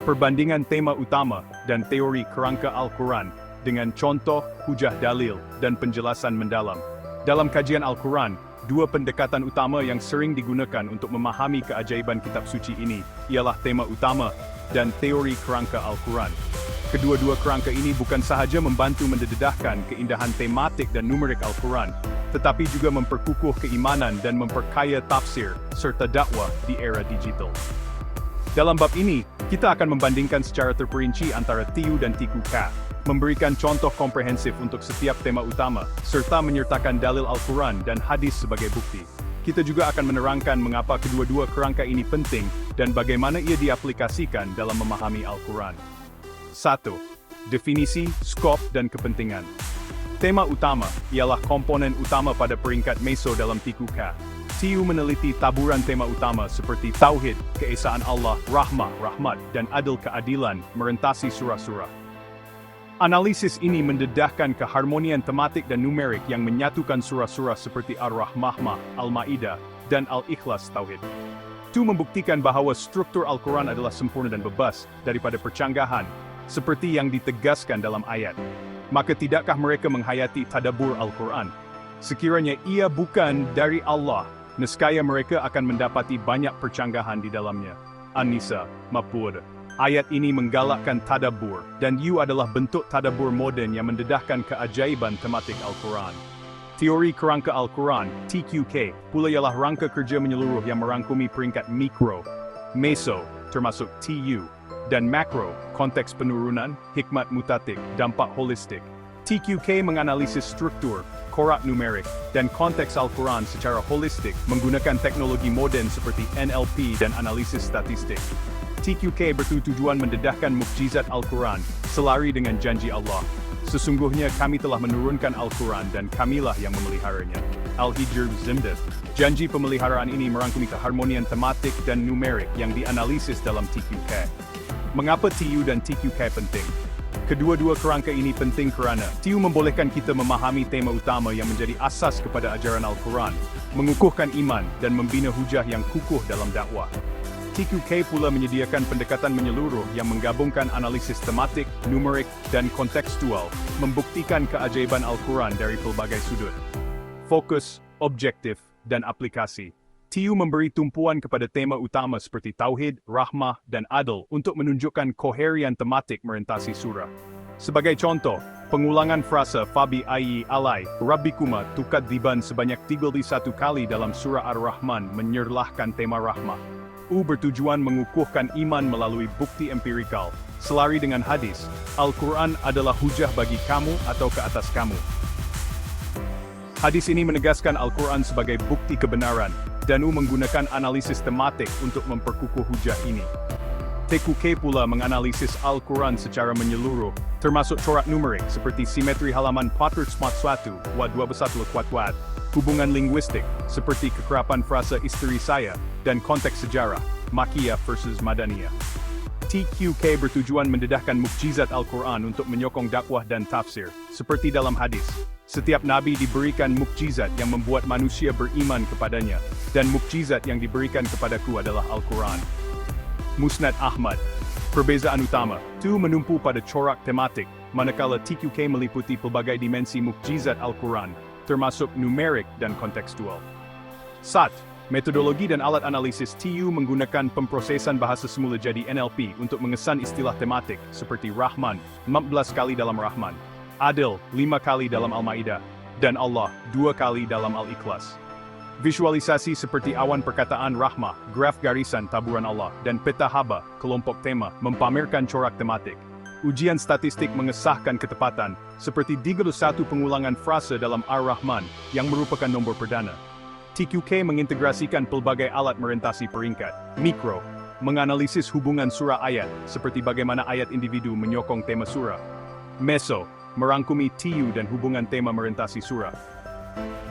Perbandingan tema utama dan teori kerangka Al-Quran dengan contoh, hujah dalil, dan penjelasan mendalam. Dalam kajian Al-Quran, dua pendekatan utama yang sering digunakan untuk memahami keajaiban kitab suci ini ialah tema utama dan teori kerangka Al-Quran. Kedua-dua kerangka ini bukan sahaja membantu mendedahkan keindahan tematik dan numerik Al-Quran, tetapi juga memperkukuh keimanan dan memperkaya tafsir serta dakwah di era digital. Dalam bab ini, kita akan membandingkan secara terperinci antara TIU dan TIKU-K, memberikan contoh komprehensif untuk setiap tema utama, serta menyertakan dalil Al-Quran dan hadis sebagai bukti. Kita juga akan menerangkan mengapa kedua-dua kerangka ini penting dan bagaimana ia diaplikasikan dalam memahami Al-Quran. 1. Definisi, skop, dan kepentingan. Tema utama ialah komponen utama pada peringkat meso dalam TIKU-K. TIU meneliti taburan tema utama seperti Tauhid, Keesaan Allah, Rahmah, Rahmat, dan Adil Keadilan merentasi surah-surah. Analisis ini mendedahkan keharmonian tematik dan numerik yang menyatukan surah-surah seperti Ar-Rahmah, Al-Ma'idah, dan Al-Ikhlas Tauhid. Itu membuktikan bahwa struktur Al-Quran adalah sempurna dan bebas daripada percanggahan, seperti yang ditegaskan dalam ayat. Maka tidakkah mereka menghayati tadabbur Al-Quran? Sekiranya ia bukan dari Allah, nescaya mereka akan mendapati banyak percanggahan di dalamnya. An-Nisa, 40. Ayat ini menggalakkan tadabbur, dan iu adalah bentuk tadabbur moden yang mendedahkan keajaiban tematik Al-Quran. Teori kerangka Al-Quran, TQK, pula ialah rangka kerja menyeluruh yang merangkumi peringkat mikro, meso, termasuk TU, dan makro, konteks penurunan, hikmat mutatik, dampak holistik. TQK menganalisis struktur, korak numerik, dan konteks Al-Quran secara holistik menggunakan teknologi moden seperti NLP dan analisis statistik. TQK bertujuan mendedahkan mukjizat Al-Quran selari dengan janji Allah. Sesungguhnya kami telah menurunkan Al-Quran dan kamilah yang memeliharanya. Al-Hijr Zimdad. Janji pemeliharaan ini merangkumi keharmonian tematik dan numerik yang dianalisis dalam TQK. Mengapa TU dan TQK penting? Kedua-dua kerangka ini penting kerana TIU membolehkan kita memahami tema utama yang menjadi asas kepada ajaran Al-Quran, mengukuhkan iman dan membina hujah yang kukuh dalam dakwah. TQK pula menyediakan pendekatan menyeluruh yang menggabungkan analisis tematik, numerik, dan kontekstual, membuktikan keajaiban Al-Quran dari pelbagai sudut. Fokus, objektif, dan aplikasi. TIU memberi tumpuan kepada tema utama seperti Tauhid, Rahmah, dan Adil untuk menunjukkan koherian tematik merentasi surah. Sebagai contoh, pengulangan frasa Fabi Ayyi Alai, Rabbikuma Tukadziban sebanyak 31 kali dalam surah Ar-Rahman menyerlahkan tema Rahmah. Bertujuan mengukuhkan iman melalui bukti empirikal. Selari dengan hadis, Al-Quran adalah hujah bagi kamu atau ke atas kamu. Hadis ini menegaskan Al-Quran sebagai bukti kebenaran, dan menggunakan analisis tematik untuk memperkukuh hujah ini. TQK pula menganalisis Al-Quran secara menyeluruh, termasuk corak numerik seperti simetri halaman 441, wa 21 kuat-kuat, hubungan linguistik seperti kekerapan frasa istri saya, dan konteks sejarah, Makkiyah versus Madaniyah. TQK bertujuan mendedahkan mukjizat Al-Quran untuk menyokong dakwah dan tafsir, seperti dalam hadis. Setiap nabi diberikan mukjizat yang membuat manusia beriman kepadanya, dan mukjizat yang diberikan kepadaku adalah Al-Quran. Musnad Ahmad. Perbezaan utama, itu menumpu pada corak tematik, manakala TQK meliputi pelbagai dimensi mukjizat Al-Quran, termasuk numerik dan kontekstual. 1. Metodologi dan alat analisis TU menggunakan pemprosesan bahasa semula jadi NLP untuk mengesan istilah tematik, seperti Rahman, 14 kali dalam Rahman. Adil, 5 kali dalam Al-Ma'idah, dan Allah, 2 kali dalam Al-Ikhlas. Visualisasi seperti awan perkataan Rahmah, graf garisan taburan Allah, dan peta haba, kelompok tema, mempamerkan corak tematik. Ujian statistik mengesahkan ketepatan, seperti 31 pengulangan frase dalam Ar-Rahman, yang merupakan nombor perdana. TQK mengintegrasikan pelbagai alat merentasi peringkat. Mikro, menganalisis hubungan surah ayat, seperti bagaimana ayat individu menyokong tema surah. Meso, merangkumi TU dan hubungan tema merentasi surah.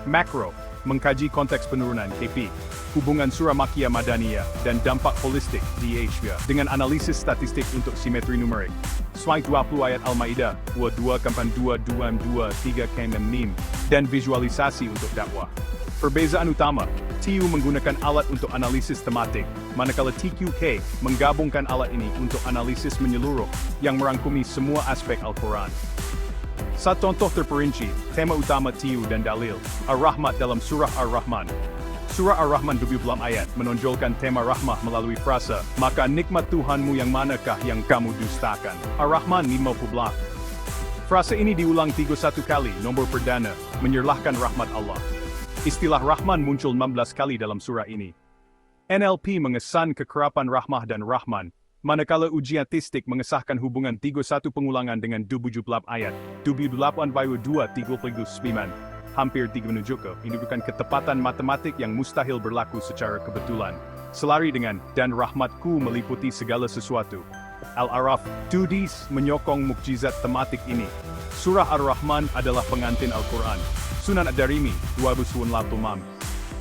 Makro, mengkaji konteks penurunan KP, hubungan surah Makkiyah Madaniyah, dan dampak holistik DHV dengan analisis statistik untuk simetri numerik. Slide 20 ayat Al-Ma'idah, 2-2-2-2-3 dan visualisasi untuk dakwah. Perbezaan utama, TU menggunakan alat untuk analisis tematik, manakala TQK menggabungkan alat ini untuk analisis menyeluruh yang merangkumi semua aspek Al-Quran. Satu contoh terperinci, tema utama TU dan dalil, Ar-Rahmat dalam Surah Ar-Rahman. Surah Ar-Rahman 26 ayat menonjolkan tema rahmah melalui frasa, maka nikmat Tuhanmu yang manakah yang kamu dustakan. Ar-Rahman 50. Frasa ini diulang 31 kali, nomor perdana, menyerlahkan rahmat Allah. Istilah Rahman muncul 16 kali dalam surah ini. NLP mengesan kekerapan rahmah dan rahman, manakala ujian statistik mengesahkan hubungan 31 pengulangan dengan 78 ayat, 28/2 39. Hampir 3 menunjukkan ini bukan ketepatan matematik yang mustahil berlaku secara kebetulan. Selari dengan, dan rahmatku meliputi segala sesuatu. Al-Araf 2D menyokong mukjizat tematik ini. Surah Ar-Rahman adalah pengantin Al-Quran. Sunan Ad-Darimi, 208.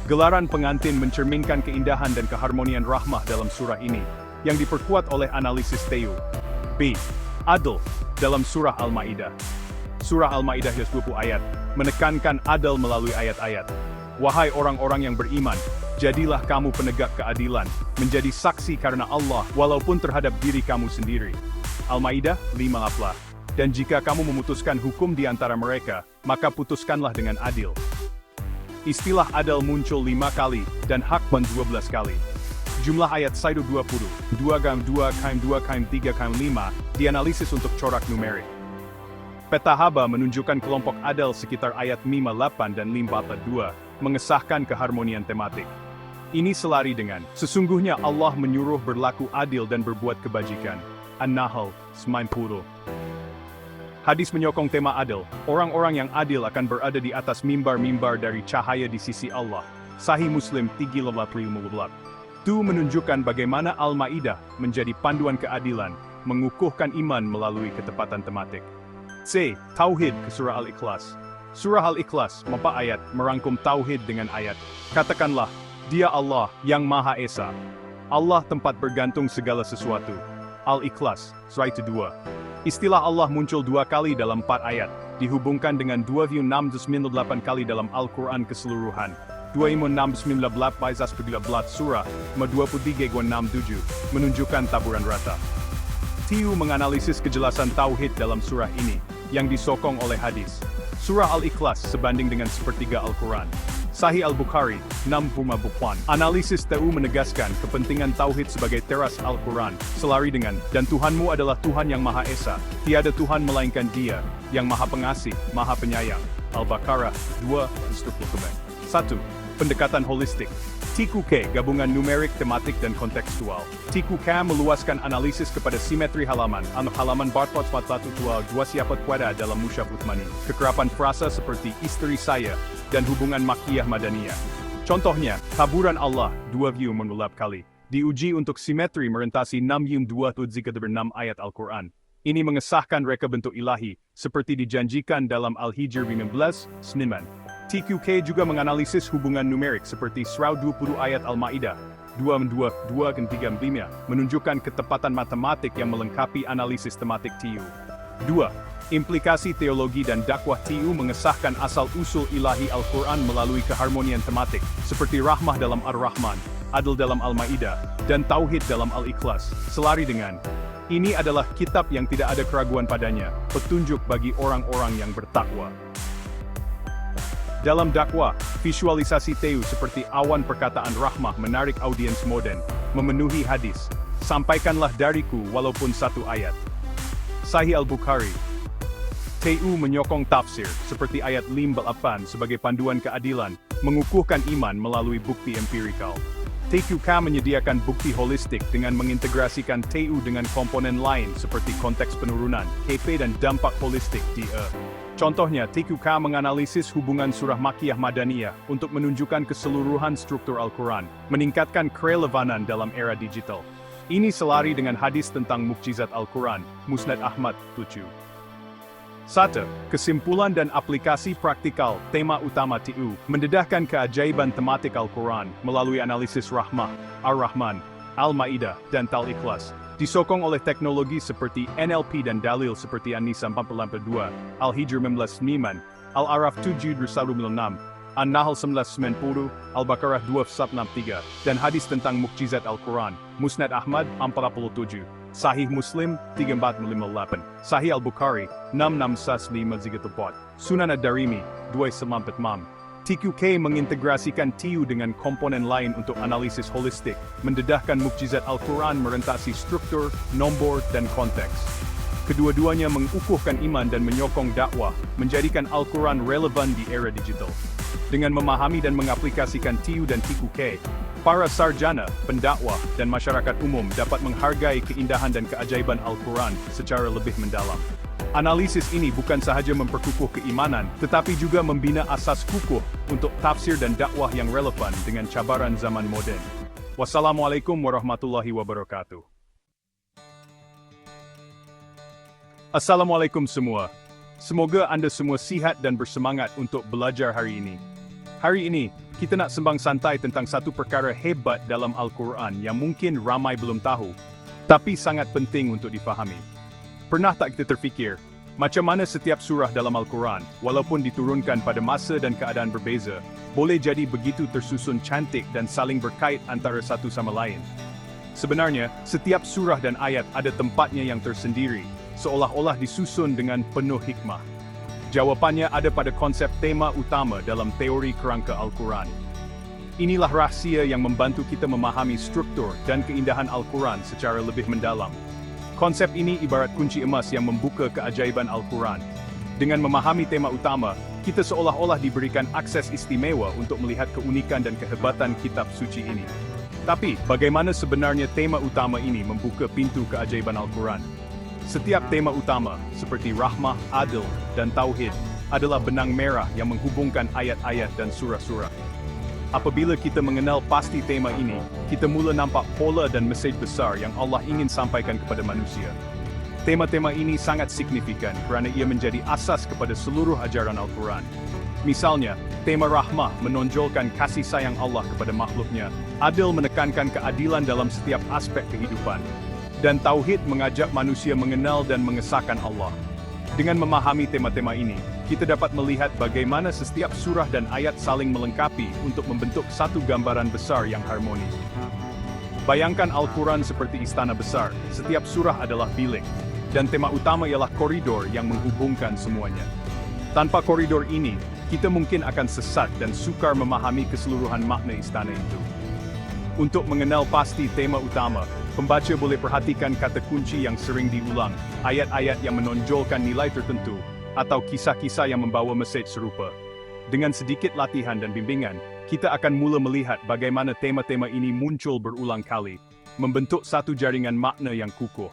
Gelaran pengantin mencerminkan keindahan dan keharmonian rahmah dalam surah ini, yang diperkuat oleh analisis TU. B. Adl, dalam surah Al-Ma'idah. Surah Al-Ma'idah 20 ayat, menekankan adil melalui ayat-ayat. Wahai orang-orang yang beriman, jadilah kamu penegak keadilan, menjadi saksi karena Allah walaupun terhadap diri kamu sendiri. Al-Ma'idah 5. Dan jika kamu memutuskan hukum di antara mereka, maka putuskanlah dengan adil. Istilah adil muncul 5 kali, dan hakman 12 kali. Jumlah ayat 120, 2x2x2x3x5, dianalisis untuk corak numerik. Peta haba menunjukkan kelompok adil sekitar ayat 58 dan 52, mengesahkan keharmonian tematik. Ini selari dengan, sesungguhnya Allah menyuruh berlaku adil dan berbuat kebajikan. An-Nahl 90. Hadis menyokong tema adil, orang-orang yang adil akan berada di atas mimbar-mimbar dari cahaya di sisi Allah. Sahih Muslim 3:15. Itu menunjukkan bagaimana Al-Ma'idah menjadi panduan keadilan, mengukuhkan iman melalui ketepatan tematik. C. Tauhid ke Surah Al-Ikhlas. Surah Al-Ikhlas, 4 ayat, merangkum tauhid dengan ayat, katakanlah, Dia Allah yang Maha Esa. Allah tempat bergantung segala sesuatu. Al-Ikhlas, surah 2. Istilah Allah muncul 2 kali dalam 4 ayat, dihubungkan dengan 2,698 kali dalam Al-Quran keseluruhan. 2,698 surah, 23,67, menunjukkan taburan rata. TU menganalisis kejelasan tauhid dalam surah ini, yang disokong oleh hadis. Surah Al-Ikhlas sebanding dengan sepertiga Al-Quran. Sahih Al-Bukhari, 60 bukuan. Analisis TU menegaskan kepentingan tauhid sebagai teras Al-Quran, selari dengan, dan Tuhanmu adalah Tuhan yang Maha Esa, tiada Tuhan melainkan Dia, yang Maha Pengasih, Maha Penyayang. Al-Baqarah 2:1. 1. Pendekatan holistik. TQK gabungan numerik, tematik, dan kontekstual. TQK meluaskan analisis kepada simetri halaman, halaman barcode 412 siapa kuada dalam Mushaf Uthmani, kekerapan frasa seperti istri saya, dan hubungan makiyah madaniyah. Contohnya, taburan Allah, 2 menulap kali, diuji untuk simetri merentasi 6 ayat Al-Quran. Ini mengesahkan reka bentuk ilahi, seperti dijanjikan dalam Al-Hijr 15, Sniman. TQK juga menganalisis hubungan numerik seperti surah 20 ayat Al-Ma'idah, 2 menunjukkan ketepatan matematik yang melengkapi analisis tematik TU. 2. Implikasi teologi dan dakwah TU mengesahkan asal-usul ilahi Al-Quran melalui keharmonian tematik, seperti rahmah dalam Ar-Rahman, adil dalam Al-Ma'idah, dan tauhid dalam Al-Ikhlas, selari dengan, ini adalah kitab yang tidak ada keraguan padanya, petunjuk bagi orang-orang yang bertakwa. Dalam dakwah, visualisasi TU seperti awan perkataan rahmah menarik audiens modern, memenuhi hadis, sampaikanlah dariku walaupun 1 ayat. Sahih Al-Bukhari. TU menyokong tafsir, seperti ayat 58 sebagai panduan keadilan, mengukuhkan iman melalui bukti empirikal. TQK menyediakan bukti holistik dengan mengintegrasikan TU dengan komponen lain seperti konteks penurunan, KP dan dampak holistik DE. Contohnya, TQK menganalisis hubungan surah Makiyah Madaniyah untuk menunjukkan keseluruhan struktur Al-Quran, meningkatkan kerelevanan dalam era digital. Ini selari dengan hadis tentang mukjizat Al-Quran, Musnad Ahmad 7. 1. Kesimpulan dan aplikasi praktikal, tema utama TU, mendedahkan keajaiban tematik Al-Quran melalui analisis rahmah, Ar-Rahman, Al-Ma'idah, dan Tal-Ikhlas. Disokong oleh teknologi seperti NLP dan dalil seperti An-Nisa 42, Al-Hijr 15 Niman, Al-Araf 7 6, An-Nahl 1990, Al-Baqarah 263, dan hadis tentang mukjizat Al-Quran, Musnad Ahmad 47, Sahih Muslim 3458, Sahih Al-Bukhari 669534, Sunan Ad-Darimi 294. TQK mengintegrasikan TU dengan komponen lain untuk analisis holistik, mendedahkan mukjizat Al-Quran merentasi struktur, nombor, dan konteks. Kedua-duanya mengukuhkan iman dan menyokong dakwah, menjadikan Al-Quran relevan di era digital. Dengan memahami dan mengaplikasikan TU dan TQK, para sarjana, pendakwah, dan masyarakat umum dapat menghargai keindahan dan keajaiban Al-Quran secara lebih mendalam. Analisis ini bukan sahaja memperkukuh keimanan, tetapi juga membina asas kukuh untuk tafsir dan dakwah yang relevan dengan cabaran zaman modern. Wassalamualaikum warahmatullahi wabarakatuh. Assalamualaikum semua. Semoga Anda semua sihat dan bersemangat untuk belajar hari ini. Hari ini, kita nak sembang santai tentang satu perkara hebat dalam Al-Quran yang mungkin ramai belum tahu, tapi sangat penting untuk difahami. Pernah tak kita terfikir, macam mana setiap surah dalam Al-Quran, walaupun diturunkan pada masa dan keadaan berbeza, boleh jadi begitu tersusun cantik dan saling berkait antara satu sama lain? Sebenarnya, setiap surah dan ayat ada tempatnya yang tersendiri, seolah-olah disusun dengan penuh hikmah. Jawapannya ada pada konsep tema utama dalam teori kerangka Al-Quran. Inilah rahsia yang membantu kita memahami struktur dan keindahan Al-Quran secara lebih mendalam. Konsep ini ibarat kunci emas yang membuka keajaiban Al-Quran. Dengan memahami tema utama, kita seolah-olah diberikan akses istimewa untuk melihat keunikan dan kehebatan kitab suci ini. Tapi, bagaimana sebenarnya tema utama ini membuka pintu keajaiban Al-Quran? Setiap tema utama, seperti rahmah, adil, dan tauhid, adalah benang merah yang menghubungkan ayat-ayat dan surah-surah. Apabila kita mengenal pasti tema ini, kita mula nampak pola dan mesej besar yang Allah ingin sampaikan kepada manusia. Tema-tema ini sangat signifikan kerana ia menjadi asas kepada seluruh ajaran Al-Quran. Misalnya, tema rahmah menonjolkan kasih sayang Allah kepada makhluknya, adil menekankan keadilan dalam setiap aspek kehidupan, dan tauhid mengajak manusia mengenal dan mengesahkan Allah. Dengan memahami tema-tema ini, kita dapat melihat bagaimana setiap surah dan ayat saling melengkapi untuk membentuk satu gambaran besar yang harmoni. Bayangkan Al-Quran seperti istana besar, setiap surah adalah bilik, dan tema utama ialah koridor yang menghubungkan semuanya. Tanpa koridor ini, kita mungkin akan sesat dan sukar memahami keseluruhan makna istana itu. Untuk mengenal pasti tema utama, pembaca boleh perhatikan kata kunci yang sering diulang, ayat-ayat yang menonjolkan nilai tertentu, atau kisah-kisah yang membawa mesej serupa. Dengan sedikit latihan dan bimbingan, kita akan mula melihat bagaimana tema-tema ini muncul berulang kali, membentuk satu jaringan makna yang kukuh.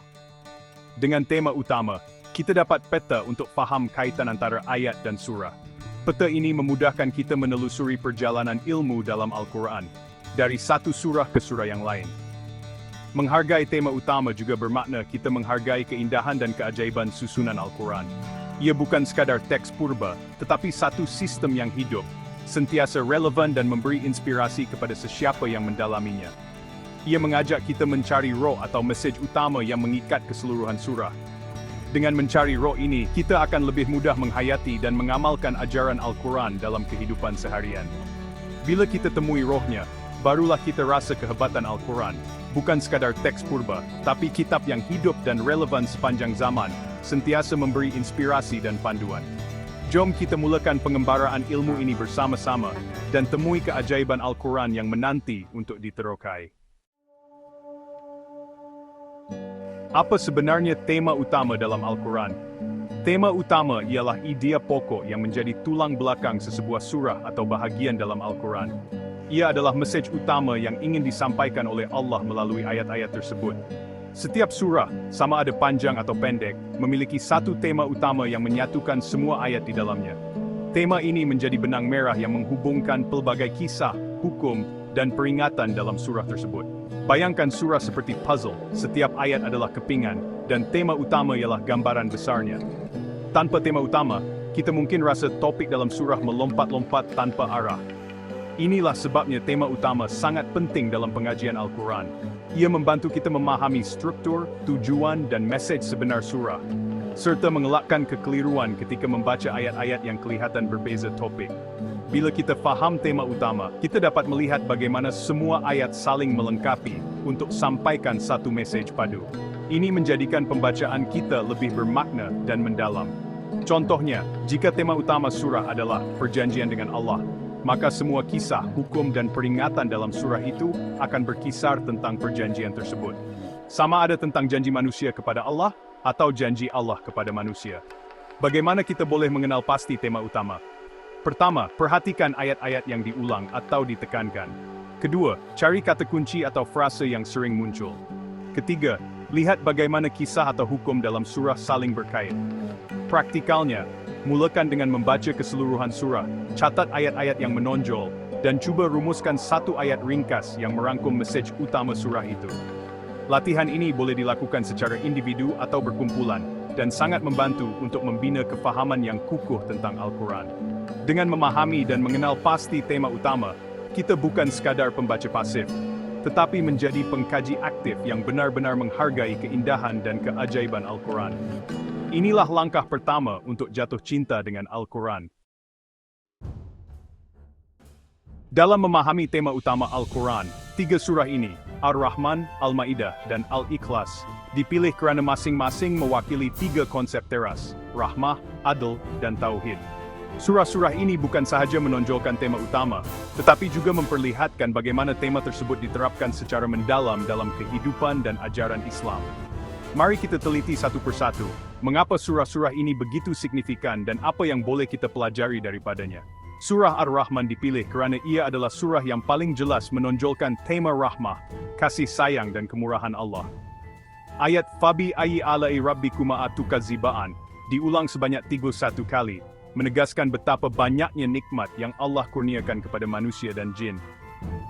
Dengan tema utama, kita dapat peta untuk faham kaitan antara ayat dan surah. Peta ini memudahkan kita menelusuri perjalanan ilmu dalam Al-Quran, dari satu surah ke surah yang lain. Menghargai tema utama juga bermakna kita menghargai keindahan dan keajaiban susunan Al-Quran. Ia bukan sekadar teks purba, tetapi satu sistem yang hidup, sentiasa relevan dan memberi inspirasi kepada sesiapa yang mendalaminya. Ia mengajak kita mencari roh atau mesej utama yang mengikat keseluruhan surah. Dengan mencari roh ini, kita akan lebih mudah menghayati dan mengamalkan ajaran Al-Quran dalam kehidupan seharian. Bila kita temui rohnya, barulah kita rasa kehebatan Al-Quran, bukan sekadar teks purba, tapi kitab yang hidup dan relevan sepanjang zaman, sentiasa memberi inspirasi dan panduan. Jom kita mulakan pengembaraan ilmu ini bersama-sama, dan temui keajaiban Al-Quran yang menanti untuk diterokai. Apa sebenarnya tema utama dalam Al-Quran? Tema utama ialah idea pokok yang menjadi tulang belakang sesebuah surah atau bahagian dalam Al-Quran. Ia adalah mesej utama yang ingin disampaikan oleh Allah melalui ayat-ayat tersebut. Setiap surah, sama ada panjang atau pendek, memiliki satu tema utama yang menyatukan semua ayat di dalamnya. Tema ini menjadi benang merah yang menghubungkan pelbagai kisah, hukum, dan peringatan dalam surah tersebut. Bayangkan surah seperti puzzle, setiap ayat adalah kepingan, dan tema utama ialah gambaran besarnya. Tanpa tema utama, kita mungkin rasa topik dalam surah melompat-lompat tanpa arah. Inilah sebabnya tema utama sangat penting dalam pengajian Al-Quran. Ia membantu kita memahami struktur, tujuan, dan mesej sebenar surah. serta mengelakkan kekeliruan ketika membaca ayat-ayat yang kelihatan berbeza topik. Bila kita faham tema utama, kita dapat melihat bagaimana semua ayat saling melengkapi untuk sampaikan satu mesej padu. Ini menjadikan pembacaan kita lebih bermakna dan mendalam. Contohnya, jika tema utama surah adalah perjanjian dengan Allah, maka semua kisah, hukum dan peringatan dalam surah itu akan berkisar tentang perjanjian tersebut. Sama ada tentang janji manusia kepada Allah atau janji Allah kepada manusia. Bagaimana kita boleh mengenal pasti tema utama? Pertama, perhatikan ayat-ayat yang diulang atau ditekankan. Kedua, cari kata kunci atau frase yang sering muncul. Ketiga, lihat bagaimana kisah atau hukum dalam surah saling berkait. Praktikalnya, mulakan dengan membaca keseluruhan surah, catat ayat-ayat yang menonjol, dan cuba rumuskan satu ayat ringkas yang merangkum mesej utama surah itu. Latihan ini boleh dilakukan secara individu atau berkumpulan, dan sangat membantu untuk membina kefahaman yang kukuh tentang Al-Quran. Dengan memahami dan mengenal pasti tema utama, kita bukan sekadar pembaca pasif, tetapi menjadi pengkaji aktif yang benar-benar menghargai keindahan dan keajaiban Al-Quran. Inilah langkah pertama untuk jatuh cinta dengan Al-Quran. Dalam memahami tema utama Al-Quran, 3 surah ini, Ar-Rahman, Al-Ma'idah, dan Al-Ikhlas, dipilih kerana masing-masing mewakili 3 konsep teras, rahmah, adl, dan tauhid. Surah-surah ini bukan sahaja menonjolkan tema utama, tetapi juga memperlihatkan bagaimana tema tersebut diterapkan secara mendalam dalam kehidupan dan ajaran Islam. Mari kita teliti satu persatu, mengapa surah-surah ini begitu signifikan dan apa yang boleh kita pelajari daripadanya. Surah Ar-Rahman dipilih kerana ia adalah surah yang paling jelas menonjolkan tema rahmah, kasih sayang dan kemurahan Allah. Ayat Fabi ayyi alai rabbikuma atukazibaan diulang sebanyak 31 kali, menegaskan betapa banyaknya nikmat yang Allah kurniakan kepada manusia dan jin.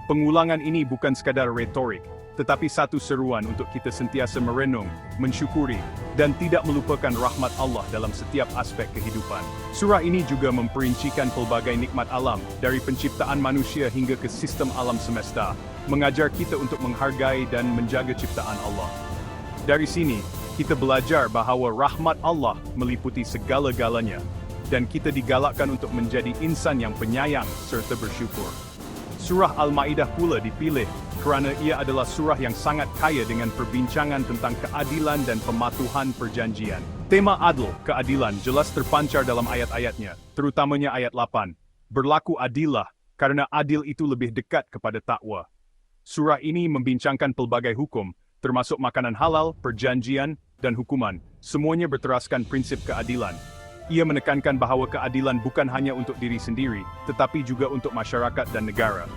Pengulangan ini bukan sekadar retorik, tetapi satu seruan untuk kita sentiasa merenung, mensyukuri, dan tidak melupakan rahmat Allah dalam setiap aspek kehidupan. Surah ini juga memperincikan pelbagai nikmat alam, dari penciptaan manusia hingga ke sistem alam semesta, mengajar kita untuk menghargai dan menjaga ciptaan Allah. Dari sini, kita belajar bahawa rahmat Allah meliputi segala-galanya, dan kita digalakkan untuk menjadi insan yang penyayang serta bersyukur. Surah Al-Ma'idah pula dipilih kerana ia adalah surah yang sangat kaya dengan perbincangan tentang keadilan dan pematuhan perjanjian. Tema adil, keadilan, jelas terpancar dalam ayat-ayatnya, terutamanya ayat 8. Berlaku adillah, karena adil itu lebih dekat kepada takwa. Surah ini membincangkan pelbagai hukum, termasuk makanan halal, perjanjian, dan hukuman. Semuanya berteraskan prinsip keadilan. Ia menekankan bahawa keadilan bukan hanya untuk diri sendiri, tetapi juga untuk masyarakat dan negara.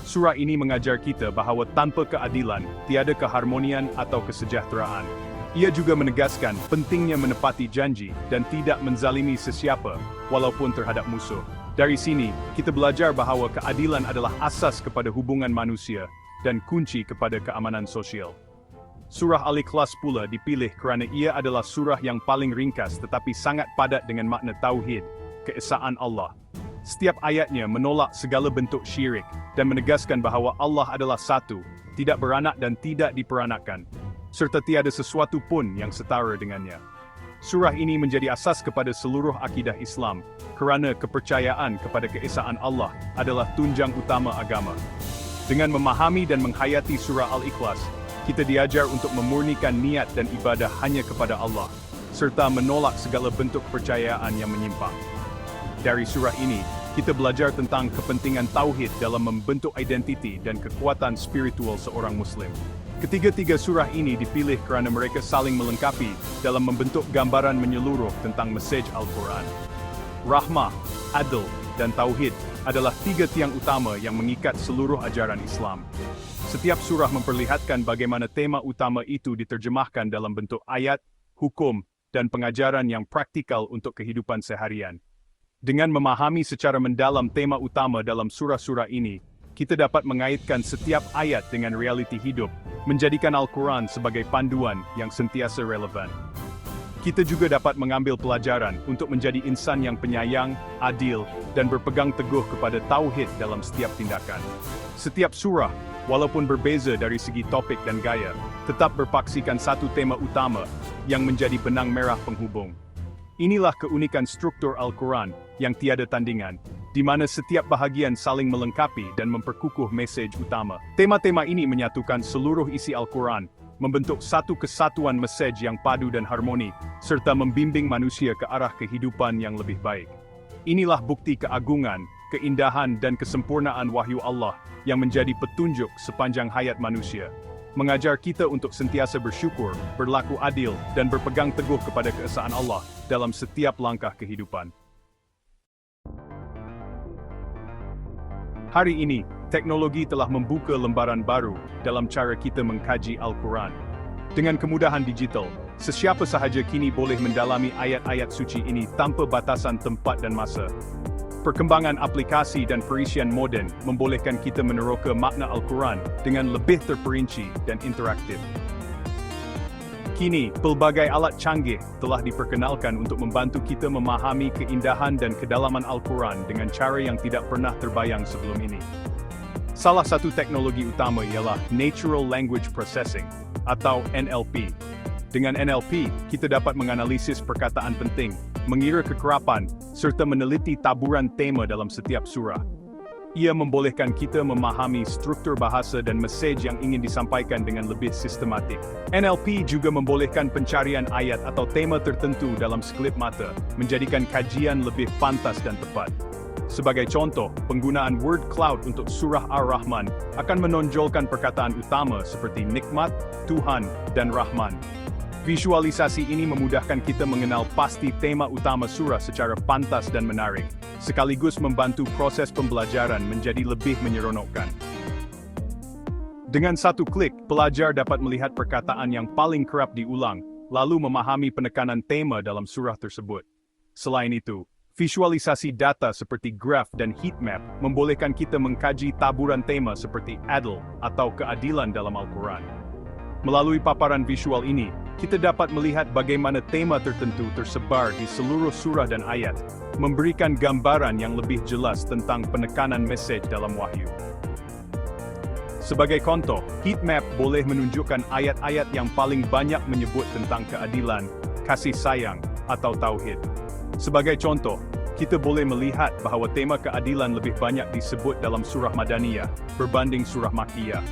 Surah ini mengajar kita bahawa tanpa keadilan, tiada keharmonian atau kesejahteraan. Ia juga menegaskan pentingnya menepati janji dan tidak menzalimi sesiapa, walaupun terhadap musuh. Dari sini, kita belajar bahawa keadilan adalah asas kepada hubungan manusia dan kunci kepada keamanan sosial. Surah Al-Ikhlas pula dipilih kerana ia adalah surah yang paling ringkas tetapi sangat padat dengan makna tauhid, keesaan Allah. Setiap ayatnya menolak segala bentuk syirik dan menegaskan bahawa Allah adalah satu, tidak beranak dan tidak diperanakkan, serta tiada sesuatu pun yang setara dengannya. Surah ini menjadi asas kepada seluruh akidah Islam kerana kepercayaan kepada keesaan Allah adalah tunjang utama agama. Dengan memahami dan menghayati surah Al-Ikhlas, kita diajar untuk memurnikan niat dan ibadah hanya kepada Allah, serta menolak segala bentuk kepercayaan yang menyimpang. Dari surah ini, kita belajar tentang kepentingan tauhid dalam membentuk identiti dan kekuatan spiritual seorang Muslim. Ketiga-tiga surah ini dipilih kerana mereka saling melengkapi dalam membentuk gambaran menyeluruh tentang mesej Al-Quran. Rahmah, adil, dan tauhid adalah 3 tiang utama yang mengikat seluruh ajaran Islam. Setiap surah memperlihatkan bagaimana tema utama itu diterjemahkan dalam bentuk ayat, hukum, dan pengajaran yang praktikal untuk kehidupan seharian. Dengan memahami secara mendalam tema utama dalam surah-surah ini, kita dapat mengaitkan setiap ayat dengan realiti hidup, menjadikan Al-Quran sebagai panduan yang sentiasa relevan. Kita juga dapat mengambil pelajaran untuk menjadi insan yang penyayang, adil, dan berpegang teguh kepada tauhid dalam setiap tindakan. Setiap surah, walaupun berbeza dari segi topik dan gaya, tetap berpaksikan satu tema utama, yang menjadi benang merah penghubung. Inilah keunikan struktur Al-Quran yang tiada tandingan, di mana setiap bahagian saling melengkapi dan memperkukuh mesej utama. Tema-tema ini menyatukan seluruh isi Al-Quran, membentuk satu kesatuan mesej yang padu dan harmoni, serta membimbing manusia ke arah kehidupan yang lebih baik. Inilah bukti keagungan, keindahan dan kesempurnaan wahyu Allah yang menjadi petunjuk sepanjang hayat manusia. Mengajar kita untuk sentiasa bersyukur, berlaku adil, dan berpegang teguh kepada keesaan Allah dalam setiap langkah kehidupan. Hari ini, teknologi telah membuka lembaran baru dalam cara kita mengkaji Al-Quran. Dengan kemudahan digital, sesiapa sahaja kini boleh mendalami ayat-ayat suci ini tanpa batasan tempat dan masa. Perkembangan aplikasi dan perisian moden membolehkan kita meneroka makna Al-Quran dengan lebih terperinci dan interaktif. Kini, pelbagai alat canggih telah diperkenalkan untuk membantu kita memahami keindahan dan kedalaman Al-Quran dengan cara yang tidak pernah terbayang sebelum ini. Salah satu teknologi utama ialah Natural Language Processing, atau NLP. Dengan NLP, kita dapat menganalisis perkataan penting, mengira kekerapan, serta meneliti taburan tema dalam setiap surah. Ia membolehkan kita memahami struktur bahasa dan mesej yang ingin disampaikan dengan lebih sistematik. NLP juga membolehkan pencarian ayat atau tema tertentu dalam sekelip mata, menjadikan kajian lebih pantas dan tepat. Sebagai contoh, penggunaan word cloud untuk surah Ar-Rahman akan menonjolkan perkataan utama seperti nikmat, Tuhan, dan Rahman. Visualisasi ini memudahkan kita mengenal pasti tema utama surah secara pantas dan menarik, sekaligus membantu proses pembelajaran menjadi lebih menyeronokkan. Dengan satu klik, pelajar dapat melihat perkataan yang paling kerap diulang, lalu memahami penekanan tema dalam surah tersebut. Selain itu, visualisasi data seperti graf dan heatmap membolehkan kita mengkaji taburan tema seperti adl atau keadilan dalam Al-Quran. Melalui paparan visual ini, kita dapat melihat bagaimana tema tertentu tersebar di seluruh surah dan ayat, memberikan gambaran yang lebih jelas tentang penekanan mesej dalam wahyu. Sebagai contoh, heatmap boleh menunjukkan ayat-ayat yang paling banyak menyebut tentang keadilan, kasih sayang, atau tauhid. Sebagai contoh, kita boleh melihat bahawa tema keadilan lebih banyak disebut dalam surah Madaniyah berbanding surah Makkiyah.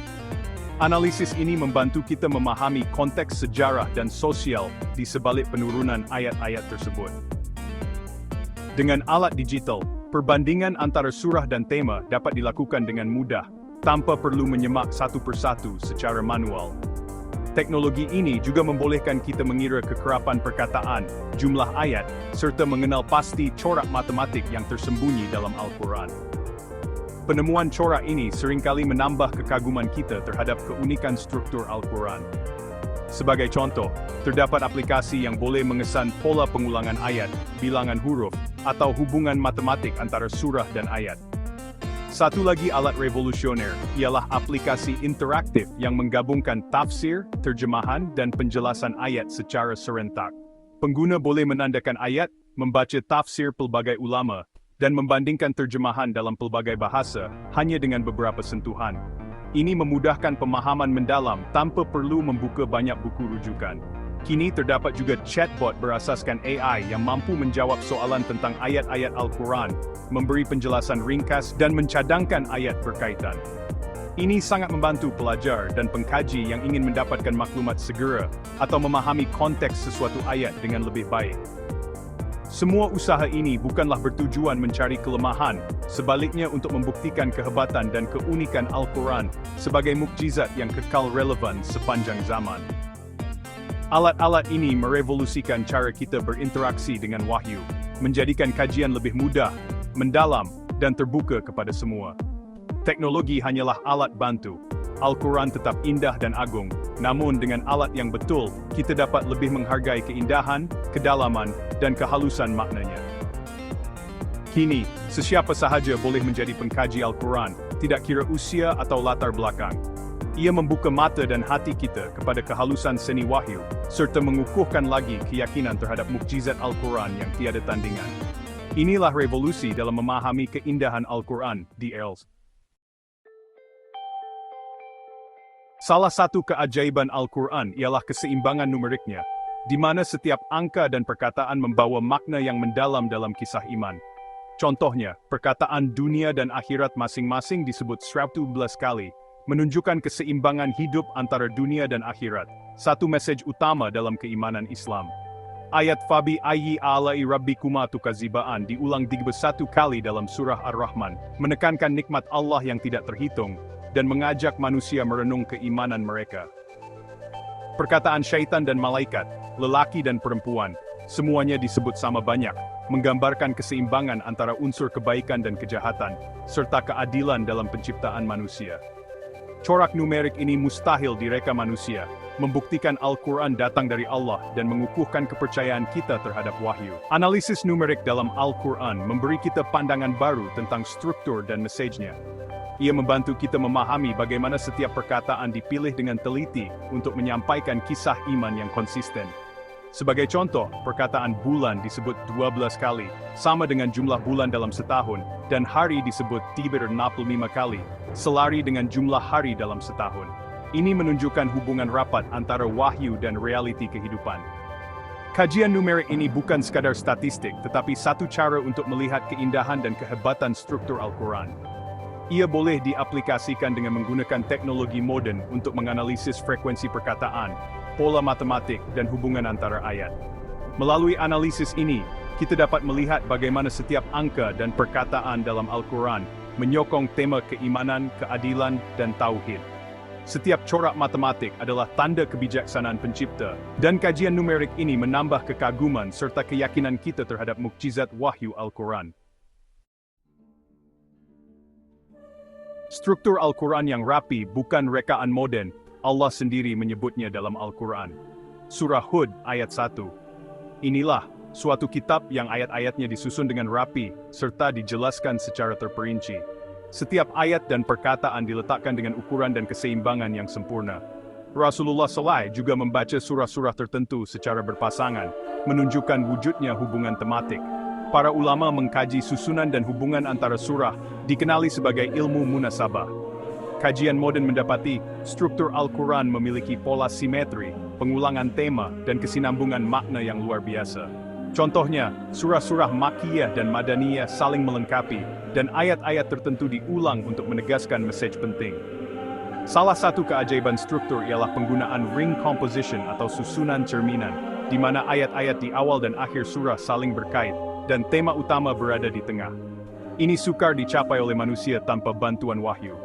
Analisis ini membantu kita memahami konteks sejarah dan sosial di sebalik penurunan ayat-ayat tersebut. Dengan alat digital, perbandingan antara surah dan tema dapat dilakukan dengan mudah, tanpa perlu menyemak satu persatu secara manual. Teknologi ini juga membolehkan kita mengira kekerapan perkataan, jumlah ayat, serta mengenal pasti corak matematik yang tersembunyi dalam Al-Quran. Penemuan corak ini seringkali menambah kekaguman kita terhadap keunikan struktur Al-Quran. Sebagai contoh, terdapat aplikasi yang boleh mengesan pola pengulangan ayat, bilangan huruf, atau hubungan matematik antara surah dan ayat. Satu lagi alat revolusioner ialah aplikasi interaktif yang menggabungkan tafsir, terjemahan, dan penjelasan ayat secara serentak. Pengguna boleh menandakan ayat, membaca tafsir pelbagai ulama, dan membandingkan terjemahan dalam pelbagai bahasa hanya dengan beberapa sentuhan. Ini memudahkan pemahaman mendalam tanpa perlu membuka banyak buku rujukan. Kini terdapat juga chatbot berasaskan AI yang mampu menjawab soalan tentang ayat-ayat Al-Quran, memberi penjelasan ringkas dan mencadangkan ayat berkaitan. Ini sangat membantu pelajar dan pengkaji yang ingin mendapatkan maklumat segera atau memahami konteks sesuatu ayat dengan lebih baik. Semua usaha ini bukanlah bertujuan mencari kelemahan, sebaliknya untuk membuktikan kehebatan dan keunikan Al-Quran sebagai mukjizat yang kekal relevan sepanjang zaman. Alat-alat ini merevolusikan cara kita berinteraksi dengan wahyu, menjadikan kajian lebih mudah, mendalam, dan terbuka kepada semua. Teknologi hanyalah alat bantu. Al-Quran tetap indah dan agung, namun dengan alat yang betul, kita dapat lebih menghargai keindahan, kedalaman, dan kehalusan maknanya. Kini, sesiapa sahaja boleh menjadi pengkaji Al-Quran, tidak kira usia atau latar belakang. Ia membuka mata dan hati kita kepada kehalusan seni wahyu, serta mengukuhkan lagi keyakinan terhadap mukjizat Al-Quran yang tiada tandingan. Inilah revolusi dalam memahami keindahan Al-Quran di ELS. Salah satu keajaiban Al-Quran ialah keseimbangan numeriknya. di mana setiap angka dan perkataan membawa makna yang mendalam dalam kisah iman. Contohnya, perkataan dunia dan akhirat masing-masing disebut 11 kali, menunjukkan keseimbangan hidup antara dunia dan akhirat, satu mesej utama dalam keimanan Islam. Ayat Fabi ayyi alai rabbikuma tukazibaan diulang 31 kali dalam surah Ar-Rahman, menekankan nikmat Allah yang tidak terhitung, dan mengajak manusia merenung keimanan mereka. Perkataan syaitan dan malaikat, lelaki dan perempuan, semuanya disebut sama banyak, menggambarkan keseimbangan antara unsur kebaikan dan kejahatan, serta keadilan dalam penciptaan manusia. Corak numerik ini mustahil direka manusia, membuktikan Al-Quran datang dari Allah dan mengukuhkan kepercayaan kita terhadap wahyu. Analisis numerik dalam Al-Quran memberi kita pandangan baru tentang struktur dan mesejnya. Ia membantu kita memahami bagaimana setiap perkataan dipilih dengan teliti untuk menyampaikan kisah iman yang konsisten. Sebagai contoh, perkataan bulan disebut 12 kali, sama dengan jumlah bulan dalam setahun, dan hari disebut 35 kali, selari dengan jumlah hari dalam setahun. Ini menunjukkan hubungan rapat antara wahyu dan realiti kehidupan. Kajian numerik ini bukan sekadar statistik, tetapi satu cara untuk melihat keindahan dan kehebatan struktur Al-Quran. Ia boleh diaplikasikan dengan menggunakan teknologi modern untuk menganalisis frekuensi perkataan, pola matematik, dan hubungan antara ayat. Melalui analisis ini, kita dapat melihat bagaimana setiap angka dan perkataan dalam Al-Quran menyokong tema keimanan, keadilan, dan tauhid. Setiap corak matematik adalah tanda kebijaksanaan pencipta, dan kajian numerik ini menambah kekaguman serta keyakinan kita terhadap mukjizat wahyu Al-Quran. Struktur Al-Quran yang rapi bukan rekaan modern, Allah sendiri menyebutnya dalam Al-Quran. Surah Hud ayat 1. Inilah suatu kitab yang ayat-ayatnya disusun dengan rapi, serta dijelaskan secara terperinci. Setiap ayat dan perkataan diletakkan dengan ukuran dan keseimbangan yang sempurna. Rasulullah SAW juga membaca surah-surah tertentu secara berpasangan, menunjukkan wujudnya hubungan tematik. Para ulama mengkaji susunan dan hubungan antara surah, dikenali sebagai ilmu munasabah. Kajian modern mendapati, struktur Al-Quran memiliki pola simetri, pengulangan tema, dan kesinambungan makna yang luar biasa. Contohnya, surah-surah Makkiyah dan Madaniyah saling melengkapi, dan ayat-ayat tertentu diulang untuk menegaskan mesej penting. Salah satu keajaiban struktur ialah penggunaan ring composition atau susunan cerminan, di mana ayat-ayat di awal dan akhir surah saling berkait, dan tema utama berada di tengah. Ini sukar dicapai oleh manusia tanpa bantuan wahyu.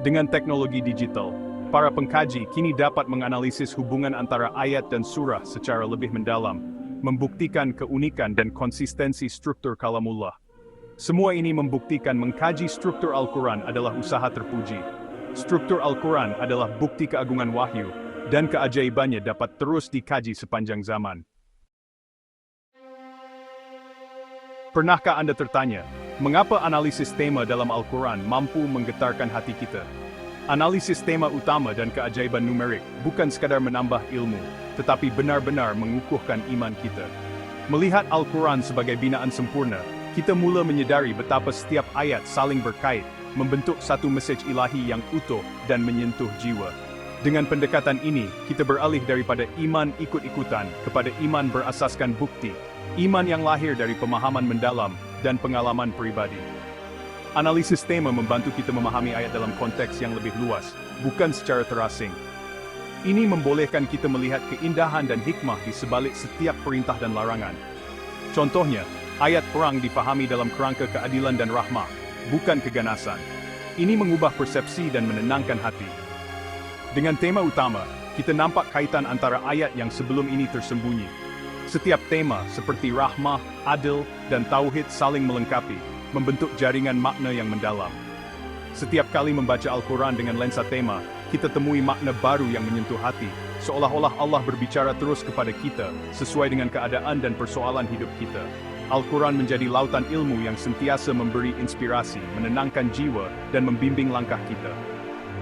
Dengan teknologi digital, para pengkaji kini dapat menganalisis hubungan antara ayat dan surah secara lebih mendalam, membuktikan keunikan dan konsistensi struktur kalamullah. Semua ini membuktikan mengkaji struktur Al-Quran adalah usaha terpuji. Struktur Al-Quran adalah bukti keagungan wahyu, dan keajaibannya dapat terus dikaji sepanjang zaman. Pernahkah Anda tertanya, mengapa analisis tema dalam Al-Quran mampu menggetarkan hati kita? Analisis tema utama dan keajaiban numerik bukan sekadar menambah ilmu, tetapi benar-benar mengukuhkan iman kita. Melihat Al-Quran sebagai binaan sempurna, kita mula menyadari betapa setiap ayat saling berkait, membentuk satu mesej ilahi yang utuh dan menyentuh jiwa. Dengan pendekatan ini, kita beralih daripada iman ikut-ikutan kepada iman berasaskan bukti, iman yang lahir dari pemahaman mendalam dan pengalaman pribadi. Analisis tema membantu kita memahami ayat dalam konteks yang lebih luas, bukan secara terasing. Ini membolehkan kita melihat keindahan dan hikmah di sebalik setiap perintah dan larangan. Contohnya, ayat perang dipahami dalam kerangka keadilan dan rahmah, bukan keganasan. Ini mengubah persepsi dan menenangkan hati. Dengan tema utama, kita nampak kaitan antara ayat yang sebelum ini tersembunyi. Setiap tema seperti rahmah, adil, dan tauhid saling melengkapi, membentuk jaringan makna yang mendalam. Setiap kali membaca Al-Quran dengan lensa tema, kita temui makna baru yang menyentuh hati, seolah-olah Allah berbicara terus kepada kita, sesuai dengan keadaan dan persoalan hidup kita. Al-Quran menjadi lautan ilmu yang sentiasa memberi inspirasi, menenangkan jiwa, dan membimbing langkah kita.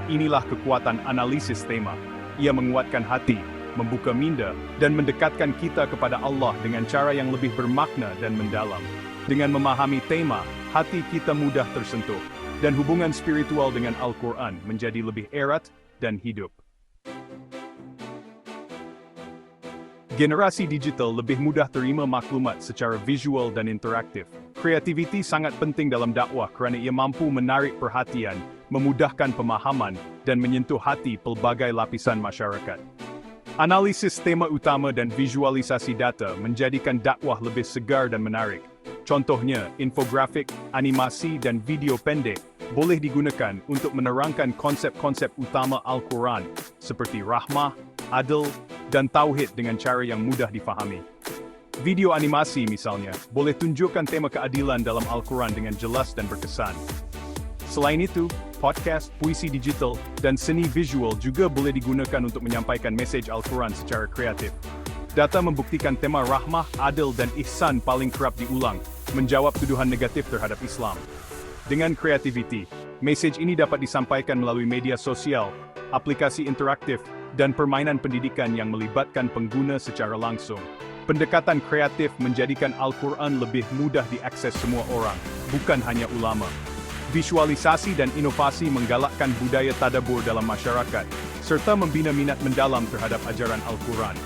Inilah kekuatan analisis tema. Ia menguatkan hati, membuka minda, dan mendekatkan kita kepada Allah dengan cara yang lebih bermakna dan mendalam. Dengan memahami tema, hati kita mudah tersentuh, dan hubungan spiritual dengan Al-Quran menjadi lebih erat dan hidup. Generasi digital lebih mudah terima maklumat secara visual dan interaktif. Kreativiti sangat penting dalam dakwah kerana ia mampu menarik perhatian, memudahkan pemahaman, dan menyentuh hati pelbagai lapisan masyarakat. Analisis tema utama dan visualisasi data menjadikan dakwah lebih segar dan menarik. Contohnya, infografik, animasi, dan video pendek boleh digunakan untuk menerangkan konsep-konsep utama Al-Quran, seperti rahmah, adil, dan tauhid dengan cara yang mudah difahami. Video animasi misalnya, boleh tunjukkan tema keadilan dalam Al-Quran dengan jelas dan berkesan. Selain itu, podcast, puisi digital, dan seni visual juga boleh digunakan untuk menyampaikan mesej Al-Quran secara kreatif. Data membuktikan tema rahmah, adil, dan ihsan paling kerap diulang, menjawab tuduhan negatif terhadap Islam. Dengan kreativiti, mesej ini dapat disampaikan melalui media sosial, aplikasi interaktif, dan permainan pendidikan yang melibatkan pengguna secara langsung. Pendekatan kreatif menjadikan Al-Quran lebih mudah diakses semua orang, bukan hanya ulama. Visualisasi dan inovasi menggalakkan budaya tadabbur dalam masyarakat, serta membina minat mendalam terhadap ajaran Al-Quran.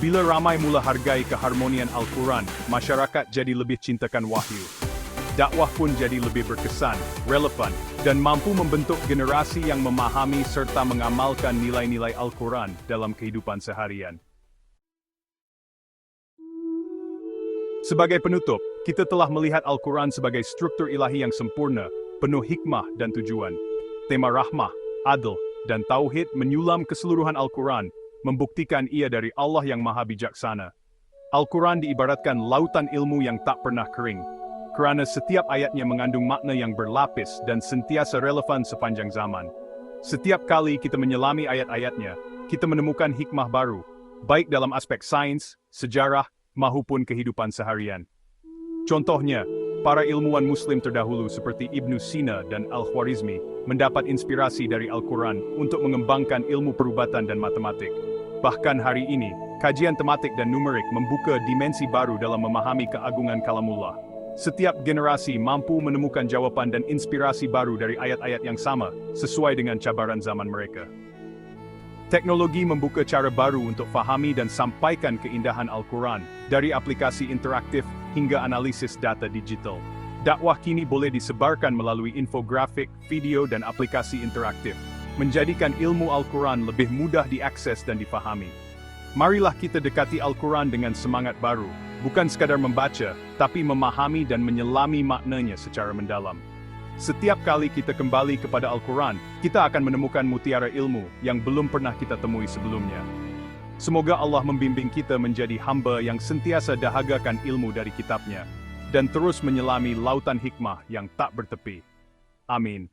Bila ramai mula hargai keharmonian Al-Quran, masyarakat jadi lebih cintakan wahyu. Dakwah pun jadi lebih berkesan, relevan, dan mampu membentuk generasi yang memahami serta mengamalkan nilai-nilai Al-Quran dalam kehidupan seharian. Sebagai penutup, kita telah melihat Al-Quran sebagai struktur ilahi yang sempurna, penuh hikmah dan tujuan. Tema rahmah, adil, dan tauhid menyulam keseluruhan Al-Quran, membuktikan ia dari Allah yang Maha Bijaksana. Al-Quran diibaratkan lautan ilmu yang tak pernah kering, kerana setiap ayatnya mengandung makna yang berlapis dan sentiasa relevan sepanjang zaman. Setiap kali kita menyelami ayat-ayatnya, kita menemukan hikmah baru, baik dalam aspek sains, sejarah, maupun kehidupan seharian. Contohnya, para ilmuwan Muslim terdahulu seperti Ibn Sina dan Al-Khwarizmi mendapat inspirasi dari Al-Quran untuk mengembangkan ilmu perubatan dan matematik. Bahkan hari ini, kajian tematik dan numerik membuka dimensi baru dalam memahami keagungan kalamullah. Setiap generasi mampu menemukan jawaban dan inspirasi baru dari ayat-ayat yang sama, sesuai dengan cabaran zaman mereka. Teknologi membuka cara baru untuk fahami dan sampaikan keindahan Al-Quran, dari aplikasi interaktif hingga analisis data digital. Dakwah kini boleh disebarkan melalui infografik, video, dan aplikasi interaktif, menjadikan ilmu Al-Quran lebih mudah diakses dan difahami. Marilah kita dekati Al-Quran dengan semangat baru, bukan sekadar membaca, tapi memahami dan menyelami maknanya secara mendalam. Setiap kali kita kembali kepada Al-Quran, kita akan menemukan mutiara ilmu yang belum pernah kita temui sebelumnya. Semoga Allah membimbing kita menjadi hamba yang sentiasa dahagakan ilmu dari kitabnya, dan terus menyelami lautan hikmah yang tak bertepi. Amin.